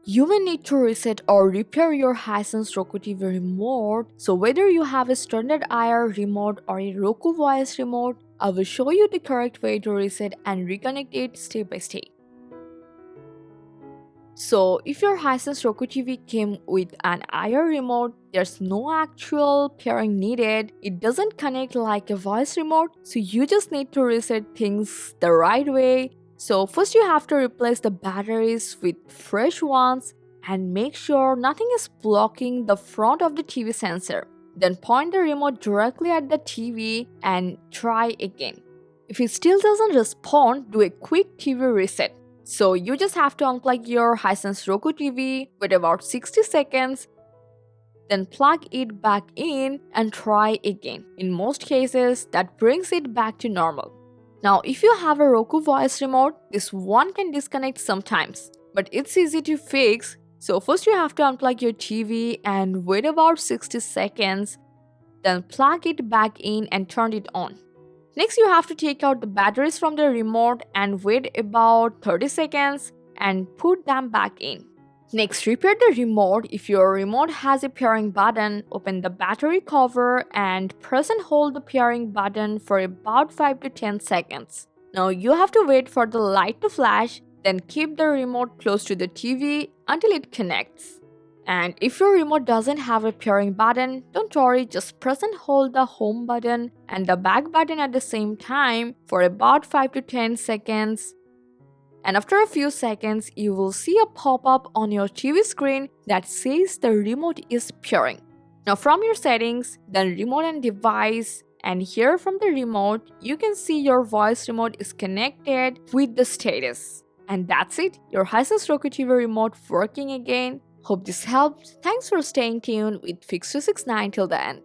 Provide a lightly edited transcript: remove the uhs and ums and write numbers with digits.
You may need to reset or repair your HiSense Roku TV remote. So whether you have a standard IR remote or a RokuOS remote, I will show you the correct way to reset and reconnect it step by step. So if your HiSense Roku TV came with an IR remote, there's no actual pairing needed. It doesn't connect like a voice remote, so you just need to reset things the right way. So first you have to replace the batteries with fresh ones and make sure nothing is blocking the front of the TV sensor. Then point the remote directly at the TV and try again. If it still doesn't respond, do a quick TV reset. So you just have to unplug your HiSense Roku TV, wait about 60 seconds, then plug it back in and try again. In most cases, that brings it back to normal. Now, if you have a RokuOS remote, this one can disconnect sometimes, but it's easy to fix. So first you have to unplug your TV and wait about 60 seconds, then plug it back in and turn it on. Next, you have to take out the batteries from the remote and wait about 30 seconds and put them back in. Next, repair the remote. If your remote has a pairing button, open the battery cover and press and hold the pairing button for about 5 to 10 seconds. Now you have to wait for the light to flash, then keep the remote close to the TV until it connects. And if your remote doesn't have a pairing button, don't worry, just press and hold the home button and the back button at the same time for about 5 to 10 seconds. And after a few seconds, you will see a pop-up on your TV screen that says the remote is pairing. Now from your settings, then remote and device, and here from the remote, you can see your voice remote is connected with the status. And that's it, your HiSense Roku TV remote working again. Hope this helped. Thanks for staying tuned with Fix269 till the end.